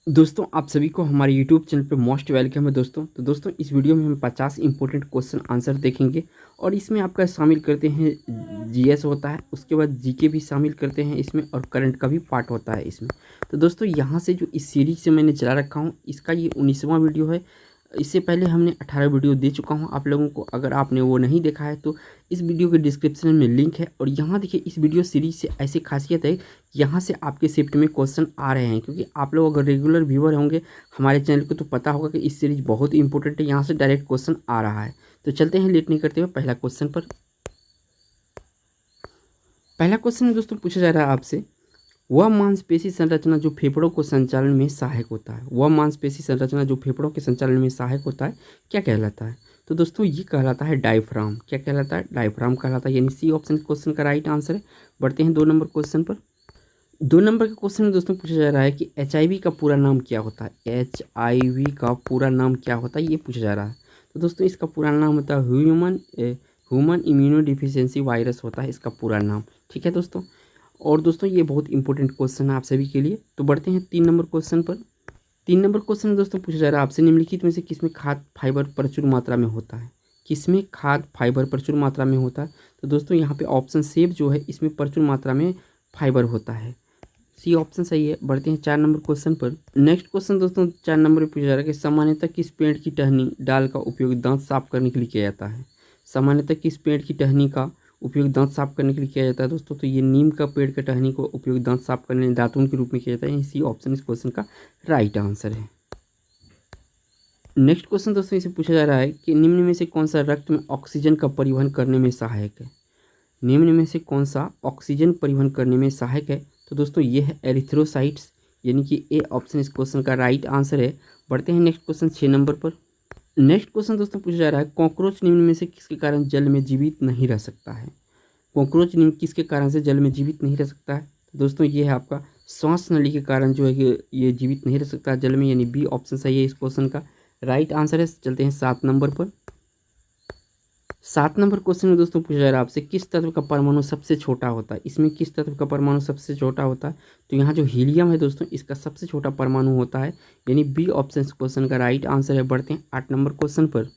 दोस्तों आप सभी को हमारे YouTube चैनल पे मोस्ट वेलकम है दोस्तों। तो दोस्तों इस वीडियो में हम 50 इंपॉर्टेंट क्वेश्चन आंसर देखेंगे और इसमें आपका शामिल करते हैं जीएस होता है, उसके बाद जीके भी शामिल करते हैं इसमें और करंट का भी पार्ट होता है इसमें। तो दोस्तों यहाँ से जो इस सीरीज से मैंने चला रखा हूँ, इसका ये 19वां वीडियो है। इससे पहले हमने 18 वीडियो दे चुका हूँ आप लोगों को। अगर आपने वो नहीं देखा है तो इस वीडियो के डिस्क्रिप्शन में लिंक है। और यहाँ देखिए, इस वीडियो सीरीज से ऐसी खासियत है, यहाँ से आपके शिफ्ट में क्वेश्चन आ रहे हैं, क्योंकि आप लोग अगर रेगुलर व्यूअर होंगे हमारे चैनल को तो पता होगा कि इस सीरीज बहुत ही इंपॉर्टेंट है। यहाँ से डायरेक्ट क्वेश्चन आ रहा है। तो चलते हैं लेट नहीं करते हुए पहला क्वेश्चन पर। पहला क्वेश्चन दोस्तों पूछा जा रहा है आपसे, वह मांसपेशी संरचना जो फेफड़ों को संचालन में सहायक होता है, वह मांसपेशी संरचना जो फेफड़ों के संचालन में सहायक होता है, क्या कहलाता है? तो दोस्तों ये कहलाता है डायफ्राम। क्या कहलाता है? डायफ्राम कहलाता है, यानी सी ऑप्शन क्वेश्चन का राइट आंसर है। बढ़ते हैं 2 नंबर क्वेश्चन पर। 2 नंबर के क्वेश्चन में दोस्तों पूछा जा रहा है कि एचआईवी का पूरा नाम क्या होता है? एचआईवी का पूरा नाम क्या होता है, ये पूछा जा रहा है। तो दोस्तों इसका पूरा नाम होता है ह्यूमन इम्यूनो डिफिशियंसी वायरस होता है इसका पूरा नाम। ठीक है दोस्तों। और दोस्तों ये बहुत इंपॉर्टेंट क्वेश्चन है आप सभी के लिए। तो बढ़ते हैं 3 नंबर क्वेश्चन पर। 3 नंबर क्वेश्चन में दोस्तों पूछा जा रहा है आपसे, निम्नलिखित में से किसमें खाद्य फाइबर प्रचुर मात्रा में होता है? किसमें खाद्य फाइबर प्रचुर मात्रा में होता है? तो दोस्तों यहाँ पे ऑप्शन सेव जो है, इसमें प्रचुर मात्रा में फाइबर होता है। सी ऑप्शन सही है। बढ़ते हैं 4 नंबर क्वेश्चन पर। नेक्स्ट क्वेश्चन दोस्तों 4 नंबर पे पूछा जा रहा है कि सामान्यतः किस पेड़ की टहनी डाल का उपयोग दांत साफ करने के लिए किया जाता है? सामान्यतः किस पेड़ की टहनी का उपयोग दांत साफ करने के लिए किया जाता है दोस्तों? तो ये नीम का पेड़ का टहनी को उपयोग दांत साफ करने दातुन के रूप में किया जाता है। इसी ऑप्शन इस क्वेश्चन का राइट आंसर है। नेक्स्ट क्वेश्चन दोस्तों इसे पूछा जा रहा है कि निम्न में से कौन सा रक्त में ऑक्सीजन का परिवहन करने में सहायक है? निम्न में से कौन सा ऑक्सीजन परिवहन करने में सहायक है? तो दोस्तों ये है एरिथ्रोसाइट्स, यानी कि ए ऑप्शन इस क्वेश्चन का राइट आंसर है। बढ़ते हैं नेक्स्ट क्वेश्चन 6 नंबर पर। नेक्स्ट क्वेश्चन दोस्तों पूछा जा रहा है, कॉकरोच निम्न में से किसके कारण जल में जीवित नहीं रह सकता है? कॉकरोच निम्न किसके कारण से जल में जीवित नहीं रह सकता है? तो दोस्तों ये है आपका श्वास नली के कारण जो है कि ये जीवित नहीं रह सकता जल में, यानी बी ऑप्शन सही है इस क्वेश्चन का राइट आंसर है। चलते हैं 7 नंबर पर। 7 नंबर क्वेश्चन में दोस्तों पूछा जा रहा है आपसे, किस तत्व का परमाणु सबसे छोटा होता है? इसमें किस तत्व का परमाणु सबसे छोटा होता है? तो यहाँ जो हीलियम है दोस्तों, इसका सबसे छोटा परमाणु होता है, यानी बी ऑप्शन इस क्वेश्चन का राइट आंसर है। बढ़ते हैं 8 नंबर क्वेश्चन पर।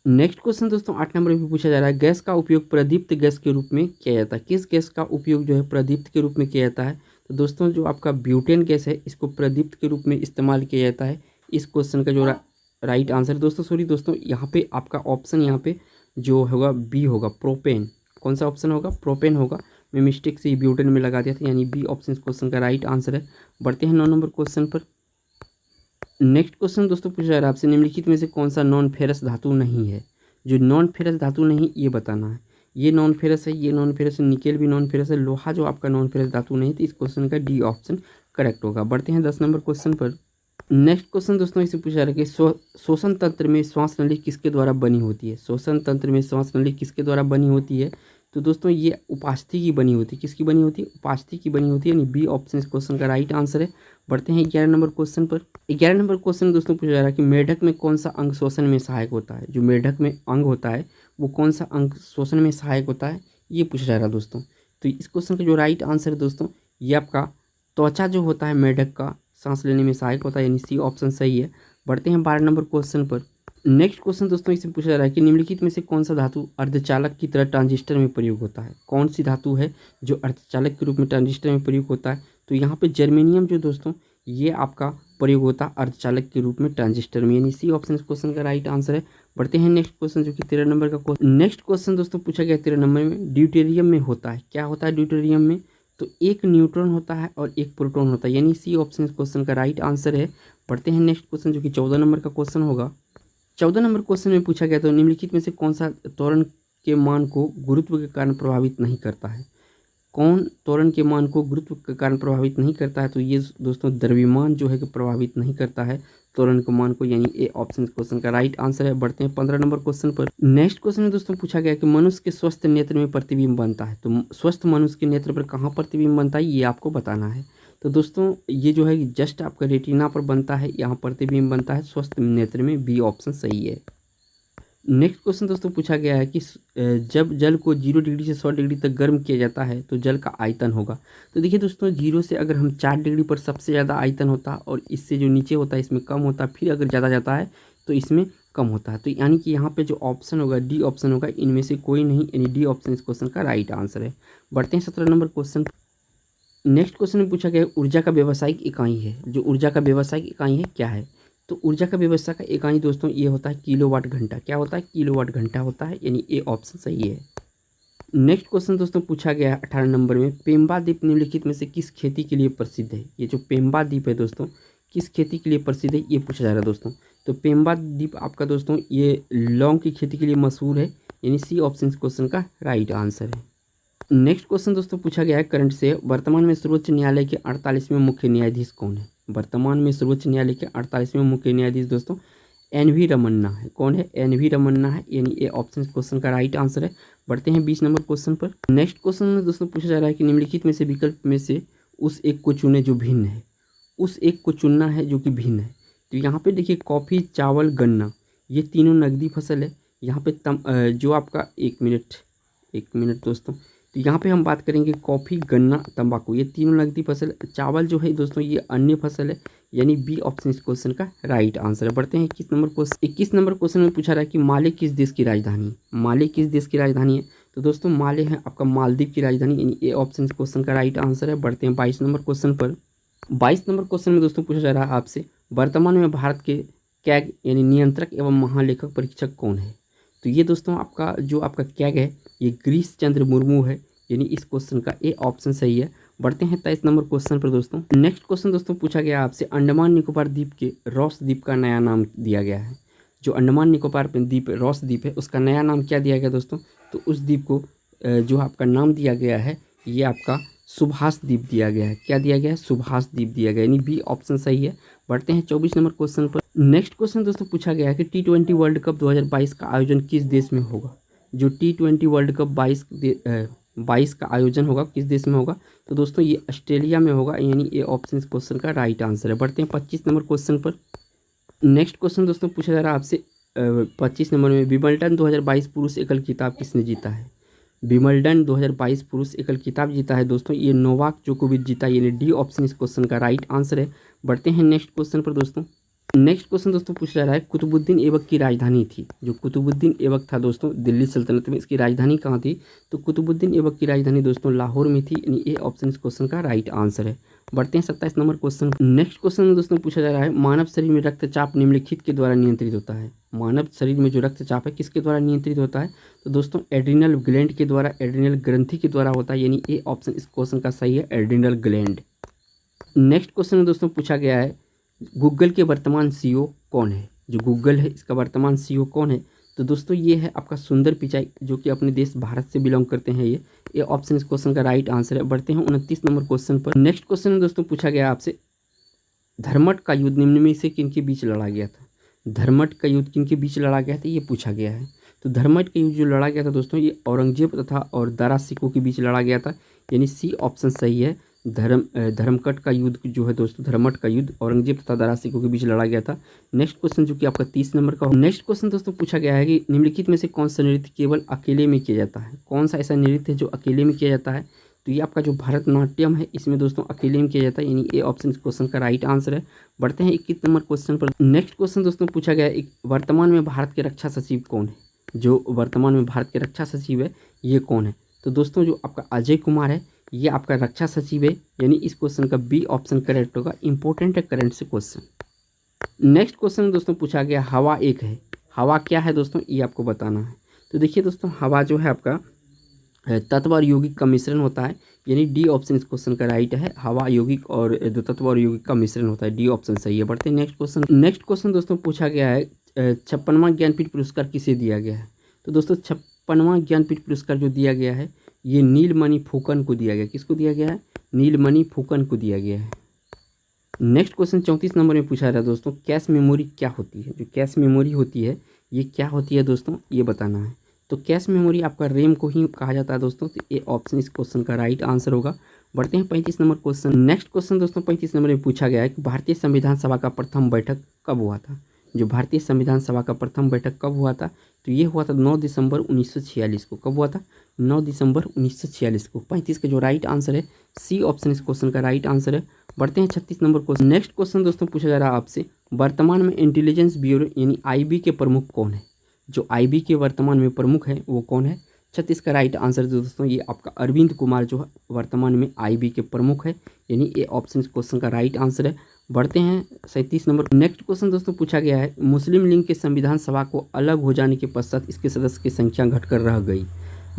नेक्स्ट क्वेश्चन दोस्तों 8 नंबर में पूछा जा रहा है, गैस का उपयोग प्रदीप्त गैस के रूप में किया जाता है। किस गैस का उपयोग जो है प्रदीप्त के रूप में किया जाता है? तो दोस्तों जो आपका ब्यूटेन गैस है, इसको प्रदीप्त के रूप में इस्तेमाल किया जाता है। इस क्वेश्चन का जो राइट आंसर दोस्तों यहाँ पे आपका ऑप्शन यहाँ पे जो होगा बी होगा, प्रोपेन। कौन सा ऑप्शन होगा? प्रोपेन होगा। मैं मिस्टेक से ब्यूटेन में लगा दिया था, यानी बी ऑप्शन इस क्वेश्चन का राइट आंसर है। बढ़ते हैं 9 नंबर क्वेश्चन पर। नेक्स्ट क्वेश्चन दोस्तों पूछा जा रहा है आपसे, निम्नलिखित में से कौन सा नॉन फेरस धातु नहीं है? जो नॉन फेरस धातु नहीं, ये बताना है। ये नॉन फेरस है, ये नॉन फेरस है, निकेल भी नॉन फेरस है, लोहा जो आपका नॉन फेरस धातु नहीं, तो इस क्वेश्चन का डी ऑप्शन करेक्ट होगा। बढ़ते हैं 10 नंबर क्वेश्चन पर। नेक्स्ट क्वेश्चन दोस्तों इसे पूछा जा रहा है कि श्वसन तंत्र में श्वास नली किसके द्वारा बनी होती है? श्वसन तंत्र में श्वास नली किसके द्वारा बनी होती है? तो दोस्तों ये उपास्थि की बनी होती है। किसकी बनी होती है? उपास्थि की बनी होती है, यानी बी ऑप्शन इस क्वेश्चन का राइट आंसर है। बढ़ते हैं 11 नंबर क्वेश्चन पर। 11 नंबर क्वेश्चन दोस्तों पूछा जा रहा है कि मेढक में कौन सा अंग श्वसन में सहायक होता है? जो मेढक में अंग होता है वो कौन सा अंग श्वसन में सहायक होता है, ये पूछा जा रहा है दोस्तों। तो इस क्वेश्चन का जो राइट आंसर है दोस्तों, ये आपका त्वचा जो होता है मेढक का, सांस लेने में सहायक होता है, यानी सी ऑप्शन सही है। बढ़ते हैं 12 नंबर क्वेश्चन पर। नेक्स्ट क्वेश्चन दोस्तों इससे पूछा जा रहा है कि निम्नलिखित में से कौन सा धातु अर्धचालक की तरह ट्रांजिस्टर में प्रयोग होता है? कौन सी धातु है जो अर्धचालक के रूप में ट्रांजिस्टर में प्रयोग होता है? तो यहाँ पे जर्मेनियम जो दोस्तों, ये आपका प्रयोग होता है अर्धचालक के रूप में ट्रांजिस्टर में, यानी सी ऑप्शन इस क्वेश्चन का राइट आंसर है। बढ़ते हैं नेक्स्ट क्वेश्चन जो कि 13 नंबर का क्वेश्चन। नेक्स्ट क्वेश्चन दोस्तों पूछा गया 13 नंबर में, ड्यूटेरियम में होता है। क्या होता है ड्यूटेरियम में? तो एक न्यूट्रॉन होता है और एक प्रोटॉन होता है, यानी सी ऑप्शन इस क्वेश्चन का राइट आंसर है। बढ़ते हैं नेक्स्ट क्वेश्चन जो कि 14 नंबर का क्वेश्चन होगा। 14 नंबर क्वेश्चन में पूछा गया, तो निम्नलिखित में से कौन सा त्वरण के मान को गुरुत्व के कारण प्रभावित नहीं करता है? कौन त्वरण के मान को गुरुत्व के कारण प्रभावित नहीं करता है? तो ये दोस्तों द्रव्यमान जो है कि प्रभावित नहीं करता है त्वरण के मान को, यानी ए ऑप्शन क्वेश्चन का राइट आंसर है। बढ़ते हैं 15 नंबर क्वेश्चन पर। नेक्स्ट क्वेश्चन में दोस्तों पूछा गया कि मनुष्य के स्वस्थ नेत्र में प्रतिबिंब बनता है। तो स्वस्थ मनुष्य के नेत्र पर कहाँ प्रतिबिंब बनता है, ये आपको बताना है। तो दोस्तों ये जो है जस्ट आपका रेटिना पर बनता है, यहाँ प्रतिबिंब बनता है स्वस्थ नेत्र में, बी ऑप्शन सही है। नेक्स्ट क्वेश्चन दोस्तों पूछा गया है कि जब जल को 0 डिग्री से 100 डिग्री तक गर्म किया जाता है तो जल का आयतन होगा। तो देखिए दोस्तों, 0 से अगर हम 4 डिग्री पर सबसे ज़्यादा आयतन होता है और इससे जो नीचे होता है इसमें कम होता है, फिर अगर ज़्यादा जाता है तो इसमें कम होता है। तो यानी कि यहाँ पे जो ऑप्शन होगा डी ऑप्शन होगा, इनमें से कोई नहीं, यानी डी ऑप्शन इस क्वेश्चन का राइट आंसर है। बढ़ते हैं 17 नंबर क्वेश्चन। नेक्स्ट क्वेश्चन में पूछा गया है ऊर्जा का व्यावसायिक इकाई है, जो ऊर्जा का व्यावसायिक इकाई है क्या है। तो ऊर्जा का व्यवस्था का इकाई दोस्तों ये होता है किलोवाट घंटा। क्या होता है? किलोवाट घंटा होता है, यानी ए ऑप्शन सही है। नेक्स्ट क्वेश्चन दोस्तों पूछा गया है 18 नंबर में, पेम्बा द्वीप निम्नलिखित में से किस खेती के लिए प्रसिद्ध है। ये जो पेम्बा द्वीप है दोस्तों किस खेती के लिए प्रसिद्ध है, ये पूछा जा रहा है दोस्तों। तो पेम्बा द्वीप आपका दोस्तों ये लौंग की खेती के लिए मशहूर है, यानी सी ऑप्शन इस क्वेश्चन का राइट आंसर है। नेक्स्ट क्वेश्चन दोस्तों पूछा गया है करंट से, वर्तमान में सर्वोच्च न्यायालय के 48वें मुख्य न्यायाधीश कौन है। वर्तमान में सर्वोच्च न्यायालय के 48वें मुख्य न्यायाधीश दोस्तों एन.वी. रमन्ना है। कौन है? एन.वी. रमन्ना है, यानी ए ऑप्शन क्वेश्चन का राइट आंसर है। बढ़ते हैं 20 नंबर क्वेश्चन पर। नेक्स्ट क्वेश्चन में दोस्तों पूछा जा रहा है कि निम्नलिखित में से विकल्प में से उस एक को चुने जो भिन्न है। उस एक को चुनना है जो कि भिन्न है। तो यहाँ पे देखिए कॉफ़ी, चावल, गन्ना, ये तीनों नकदी फसल है। यहाँ पे जो आपका एक मिनट दोस्तों, तो यहाँ पे हम बात करेंगे कॉफ़ी, गन्ना, तंबाकू, ये तीनों नकदी फसल। चावल जो है दोस्तों ये अन्य फसल है, यानी बी ऑप्शन इस क्वेश्चन का राइट आंसर है। बढ़ते हैं 21 नंबर क्वेश्चन में पूछा रहा है कि माले किस देश की राजधानी। माले किस देश की राजधानी है। तो दोस्तों माले है आपका मालदीव की राजधानी, यानी ए ऑप्शन इस क्वेश्चन का राइट आंसर है। बढ़ते हैं 22 नंबर क्वेश्चन पर। 22 नंबर क्वेश्चन में दोस्तों पूछा जा रहा है आपसे, वर्तमान में भारत के कैग यानी नियंत्रक एवं महालेखक परीक्षक कौन है। तो ये दोस्तों आपका कैग है ये गिरीश चंद्र मुर्मू है, यानी इस क्वेश्चन का ए ऑप्शन सही है। बढ़ते हैं 23 नंबर क्वेश्चन पर दोस्तों। नेक्स्ट क्वेश्चन दोस्तों पूछा गया आपसे, अंडमान निकोबार द्वीप के रॉस द्वीप का नया नाम दिया गया है। जो अंडमान निकोबार द्वीप रॉस द्वीप है उसका नया नाम क्या दिया गया दोस्तों। तो उस द्वीप को जो आपका नाम दिया गया है ये आपका सुभाष द्वीप दिया गया है। क्या दिया गया है? सुभाष द्वीप दिया गया, यानी बी ऑप्शन सही है। बढ़ते हैं 24 नंबर क्वेश्चन पर। नेक्स्ट क्वेश्चन दोस्तों पूछा गया है कि T20 वर्ल्ड कप 2022 का आयोजन किस देश में होगा। जो T20 वर्ल्ड कप 22 का आयोजन होगा किस देश में होगा। तो दोस्तों ये ऑस्ट्रेलिया में होगा, यानी ए ऑप्शन इस क्वेश्चन का राइट आंसर है। बढ़ते हैं 25 नंबर क्वेश्चन पर। नेक्स्ट क्वेश्चन दोस्तों पूछा जा रहा है आपसे 25 नंबर में, विंबलडन 2022 पुरुष एकल खिताब किसने जीता है। विंबलडन 2022 पुरुष एकल खिताब जीता है दोस्तों ये नोवाक जोकोविच जीता, यानी डी ऑप्शन इस क्वेश्चन का राइट आंसर है। बढ़ते हैं नेक्स्ट क्वेश्चन पर दोस्तों। नेक्स्ट क्वेश्चन दोस्तों पूछा जा रहा है, कुतुबुद्दीन ऐबक की राजधानी थी। जो कुतुबुद्दीन ऐबक था दोस्तों दिल्ली सल्तनत में, इसकी राजधानी कहाँ थी। तो कुतुबुद्दीन ऐबक की राजधानी दोस्तों लाहौर में थी, यानी ए ऑप्शन इस क्वेश्चन का राइट आंसर है। बढ़ते हैं 27 नंबर क्वेश्चन। नेक्स्ट क्वेश्चन में दोस्तों पूछा जा रहा है, मानव शरीर में रक्तचाप निम्नलिखित के द्वारा नियंत्रित होता है। मानव शरीर में जो रक्तचाप है किसके द्वारा नियंत्रित होता है। तो दोस्तों एड्रिनल ग्लैंड के द्वारा, एड्रिनल ग्रंथि के द्वारा होता है, यानी ए ऑप्शन इस क्वेश्चन का सही है, एड्रिनल ग्लैंड। नेक्स्ट क्वेश्चन में दोस्तों पूछा गया है, गूगल के वर्तमान सीईओ कौन है। जो गूगल है इसका वर्तमान सीईओ कौन है। तो दोस्तों ये है आपका सुंदर पिचाई, जो कि अपने देश भारत से बिलोंग करते हैं। ये ऑप्शन इस क्वेश्चन का राइट आंसर है। बढ़ते हैं 29 नंबर क्वेश्चन पर। नेक्स्ट क्वेश्चन में दोस्तों पूछा गया आपसे, धर्मट का युद्ध निम्न में से किन के बीच लड़ा गया था। धर्मट का युद्ध किन के बीच लड़ा गया था ये पूछा गया है। तो धर्मट का युद्ध जो लड़ा गया था दोस्तों ये औरंगजेब तथा और दारा सिकों के बीच लड़ा गया था, यानी सी ऑप्शन सही है। धर्मकट का युद्ध जो है दोस्तों, धर्मट का युद्ध औरंगजेब तथा दारा सिकों के बीच लड़ा गया था। नेक्स्ट क्वेश्चन जो कि आपका 30 नंबर का हो। नेक्स्ट क्वेश्चन दोस्तों पूछा गया है कि निम्नलिखित में से कौन सा नृत्य केवल अकेले में किया जाता है। कौन सा ऐसा नृत्य है जो अकेले में किया जाता है। तो ये आपका जो भरतनाट्यम है इसमें दोस्तों अकेले में किया जाता है, यानी ए ऑप्शन इस क्वेश्चन का राइट आंसर है। बढ़ते हैं 21 नंबर क्वेश्चन पर। नेक्स्ट क्वेश्चन दोस्तों पूछा गया है, वर्तमान में भारत के रक्षा सचिव कौन है। जो वर्तमान में भारत के रक्षा सचिव है ये कौन है। तो दोस्तों जो आपका अजय कुमार है ये आपका रक्षा सचिव है, यानी इस क्वेश्चन का बी ऑप्शन करेक्ट होगा। इंपॉर्टेंट है करंट से क्वेश्चन। नेक्स्ट क्वेश्चन दोस्तों पूछा गया, हवा एक है। हवा क्या है दोस्तों ये आपको बताना है। तो देखिए दोस्तों हवा जो है आपका तत्व और यौगिक का मिश्रण होता है, यानी डी ऑप्शन इस क्वेश्चन का राइट है। हवा यौगिक और दो तत्व और यौगिक का मिश्रण होता है, डी ऑप्शन सही है। बढ़ते हैं नेक्स्ट क्वेश्चन। नेक्स्ट क्वेश्चन दोस्तों पूछा गया है, 56वां ज्ञानपीठ पुरस्कार किसे दिया गया है। तो दोस्तों 56वां ज्ञानपीठ पुरस्कार जो दिया गया है ये नीलमणि फुकन को दिया गया। किसको दिया गया है। नीलमणि फुकन को दिया गया है। नेक्स्ट क्वेश्चन 34 नंबर में पूछा रहा है दोस्तों, कैश मेमोरी क्या होती है। जो कैश मेमोरी होती है ये क्या होती है दोस्तों ये बताना है। तो कैश मेमोरी आपका रैम को ही कहा जाता है दोस्तों, तो ये ऑप्शन इस क्वेश्चन का राइट आंसर होगा। बढ़ते हैं 35 नंबर क्वेश्चन। नेक्स्ट क्वेश्चन दोस्तों 35 नंबर में पूछा गया है कि भारतीय संविधान सभा का प्रथम बैठक कब हुआ था। जो भारतीय संविधान सभा का प्रथम बैठक कब हुआ था? तो ये हुआ था 9 दिसंबर 1946 को। कब हुआ था? 9 दिसंबर 1946 को। 35 का जो राइट आंसर है सी ऑप्शन इस क्वेश्चन का राइट आंसर है। बढ़ते हैं 36 नंबर क्वेश्चन। नेक्स्ट क्वेश्चन दोस्तों पूछा जा रहा है आपसे, वर्तमान में इंटेलिजेंस ब्यूरो यानी IB के प्रमुख कौन है? जो IB के वर्तमान में प्रमुख है वो कौन है? 36 का राइट आंसर दोस्तों ये आपका अरविंद कुमार जो है वर्तमान में IB के प्रमुख है, यानी ए ऑप्शन इस क्वेश्चन का राइट आंसर है। बढ़ते हैं 37 नंबर। नेक्स्ट क्वेश्चन दोस्तों पूछा गया है, मुस्लिम लीग के संविधान सभा को अलग हो जाने के पश्चात इसके सदस्य की संख्या घटकर रह गई।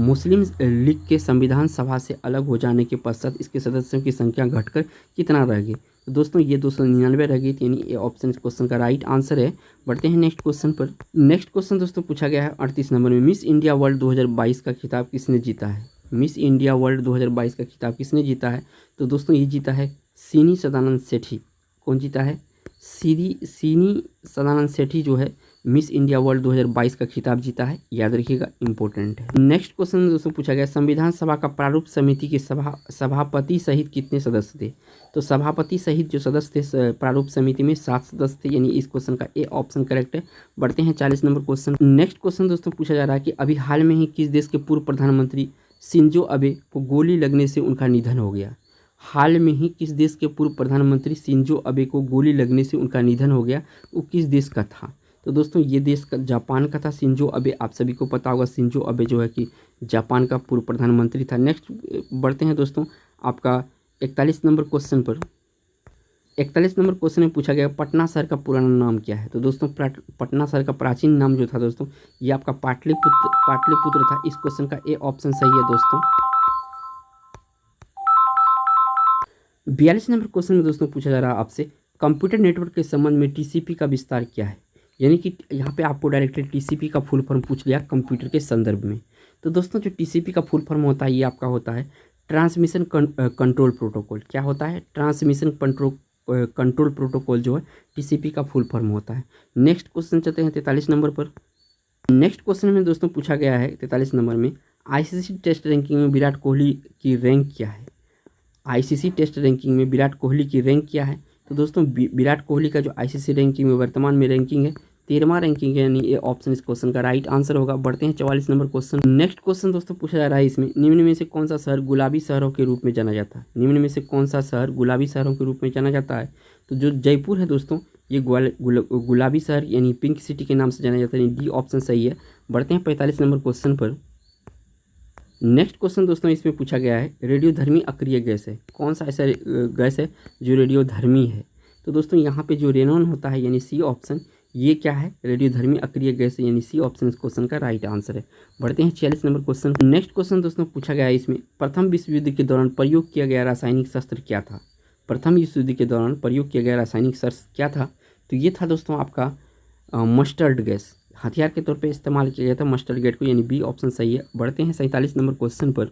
मुस्लिम लीग के संविधान सभा से अलग हो जाने के पश्चात इसके सदस्यों की संख्या घटकर कितना रह गई? तो दोस्तों ये 299 रह गई थी, यानी ए ऑप्शन इस क्वेश्चन का राइट आंसर है। बढ़ते हैं नेक्स्ट क्वेश्चन पर। नेक्स्ट क्वेश्चन दोस्तों पूछा गया है 38 नंबर में, मिस इंडिया वर्ल्ड 2022 का खिताब किसने जीता है? मिस इंडिया वर्ल्ड 2022 का खिताब किसने जीता है? तो दोस्तों ये जीता है सीनी सदानंद सेठी। कौन जीता है? सीनी सदानंद सेठी जो है मिस इंडिया वर्ल्ड 2022 का खिताब जीता है, याद रखिएगा, इंपॉर्टेंट है। नेक्स्ट क्वेश्चन दोस्तों पूछा गया, संविधान सभा का प्रारूप समिति के सभापति सहित कितने सदस्य थे? तो सभापति सहित जो सदस्य थे प्रारूप समिति में 7 सदस्य थे, यानी इस क्वेश्चन का ए ऑप्शन करेक्ट है। बढ़ते हैं 40 नंबर क्वेश्चन। नेक्स्ट क्वेश्चन दोस्तों पूछा जा रहा है कि अभी हाल में ही किस देश के पूर्व प्रधानमंत्री शिंजो अबे को गोली लगने से उनका निधन हो गया? हाल में ही किस देश के पूर्व प्रधानमंत्री शिंजो अबे को गोली लगने से उनका निधन हो गया? वो किस देश का था? तो दोस्तों ये देश का जापान का था शिंजो अबे। आप सभी को पता होगा शिंजो अबे जो है कि जापान का पूर्व प्रधानमंत्री था। नेक्स्ट बढ़ते हैं दोस्तों आपका 41 नंबर क्वेश्चन पर। 41 नंबर क्वेश्चन में पूछा गया पटना शहर का पुराना नाम क्या है? तो दोस्तों पटना शहर का प्राचीन नाम जो था दोस्तों ये आपका पाटलिपुत्र था। इस क्वेश्चन का ए ऑप्शन सही है दोस्तों। 42 नंबर क्वेश्चन में दोस्तों पूछा जा रहा है आपसे, कंप्यूटर नेटवर्क के संबंध में TCP का विस्तार क्या है? यानी कि यहाँ पे आपको डायरेक्टली TCP का फुल फॉर्म पूछ लिया कंप्यूटर के संदर्भ में। तो दोस्तों जो TCP का फुल फॉर्म होता है ये आपका होता है ट्रांसमिशन कंट्रोल प्रोटोकॉल। क्या होता है? ट्रांसमिशन कंट्रोल प्रोटोकॉल जो है TCP का फुल फॉर्म होता है। नेक्स्ट क्वेश्चन चलते हैं 43 नंबर पर। नेक्स्ट क्वेश्चन में दोस्तों पूछा गया है 43 नंबर में, ICC टेस्ट रैंकिंग में विराट कोहली की रैंक क्या है? ICC टेस्ट रैंकिंग में विराट कोहली की रैंक क्या है? तो दोस्तों विराट कोहली का जो ICC रैंकिंग में वर्तमान में रैंकिंग है 13वां रैंकिंग है, यानी ये ऑप्शन इस क्वेश्चन का राइट आंसर होगा। बढ़ते हैं 44 नंबर क्वेश्चन। नेक्स्ट क्वेश्चन दोस्तों पूछा जा रहा है इसमें, निम्न में से कौन सा शहर गुलाबी शहरों के रूप में जाना जाता है? निम्न में से कौन सा शहर गुलाबी शहरों के रूप में जाना जाता है? तो जो जयपुर है दोस्तों ये गुलाबी शहर यानी पिंक सिटी के नाम से जाना जाता है, यानी डी ऑप्शन सही है। बढ़ते हैं 45 नंबर क्वेश्चन पर। नेक्स्ट क्वेश्चन दोस्तों इसमें पूछा गया है, रेडियोधर्मी अक्रिय गैस है। कौन सा ऐसा गैस है जो रेडियोधर्मी है? तो दोस्तों यहाँ पे जो रेनॉन होता है यानी सी ऑप्शन, ये क्या है? रेडियोधर्मी अक्रिय गैस है, यानी सी ऑप्शन इस क्वेश्चन का राइट आंसर है। बढ़ते हैं 46 नंबर क्वेश्चन। नेक्स्ट क्वेश्चन दोस्तों पूछा गया है इसमें, प्रथम विश्व युद्ध के दौरान प्रयोग किया गया रासायनिक शस्त्र क्या था? प्रथम विश्व युद्ध के दौरान प्रयोग किया गया रासायनिक शस्त्र क्या था? तो ये था दोस्तों आपका मस्टर्ड गैस। हथियार के तौर पे इस्तेमाल किया गया था मस्टर्ड गैस को, यानी बी ऑप्शन सही है। बढ़ते हैं 47 नंबर क्वेश्चन पर।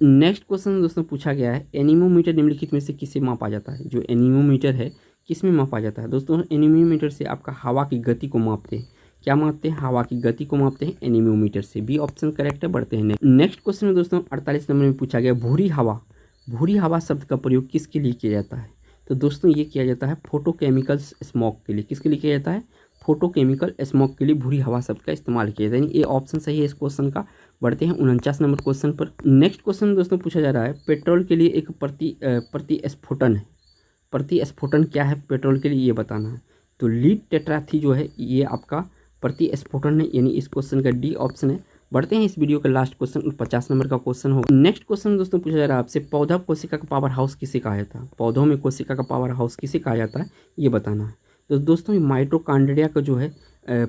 नेक्स्ट क्वेश्चन दोस्तों पूछा गया है, एनीमोमीटर निम्नलिखित में से किसे मापा जाता है? जो एनीमोमीटर है किस में मापा जाता है? दोस्तों एनीमोमीटर से आपका हवा की गति को मापते हैं। क्या मापते हैं? हवा की गति को मापते हैं एनीमोमीटर से। बी ऑप्शन करेक्ट है। बढ़ते हैं नेक्स्ट क्वेश्चन में दोस्तों 48 नंबर में पूछा गया, भूरी हवा शब्द का प्रयोग किसके लिए किया जाता है? तो दोस्तों ये किया जाता है फोटोकेमिकल स्मोक के लिए। किसके लिए किया जाता है? फोटोकेमिकल स्मोक के लिए भूरी हवा शब्द का इस्तेमाल किया जाता है, यानी ए ऑप्शन सही है इस क्वेश्चन का। बढ़ते हैं 49 नंबर क्वेश्चन पर। नेक्स्ट क्वेश्चन दोस्तों पूछा जा रहा है, पेट्रोल के लिए एक प्रतिस्फोटन है। प्रतिस्फोटन क्या है पेट्रोल के लिए, ये बताना है। तो लीड टेट्राथी जो है ये आपका प्रतिस्फोटन है, यानी इस क्वेश्चन का डी ऑप्शन है। बढ़ते हैं इस वीडियो का लास्ट क्वेश्चन 50 नंबर का क्वेश्चन होगा। नेक्स्ट क्वेश्चन दोस्तों पूछा जा रहा है आपसे, पौधा कोशिका का पावर हाउस किसे कहा जाता है? पौधों में कोशिका का पावर हाउस किसे कहा जाता है, ये बताना है। तो दोस्तों ये माइटोकॉन्ड्रिया का जो है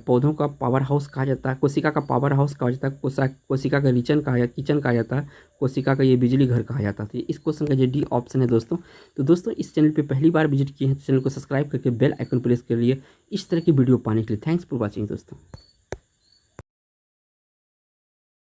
पौधों का पावर हाउस कहा जाता है, कोशिका का पावर हाउस कहा जाता है, कोशिका का किचन कहा जाता है, कोशिका का ये बिजली घर कहा जाता है। तो इस क्वेश्चन का जो डी ऑप्शन है दोस्तों। तो दोस्तों इस चैनल पे पहली बार विजिट किए हैं तो चैनल को सब्सक्राइब करके बेल आइकन प्रेस कर लिए इस तरह की वीडियो पाने के लिए। थैंक्स फॉर वॉचिंग दोस्तों।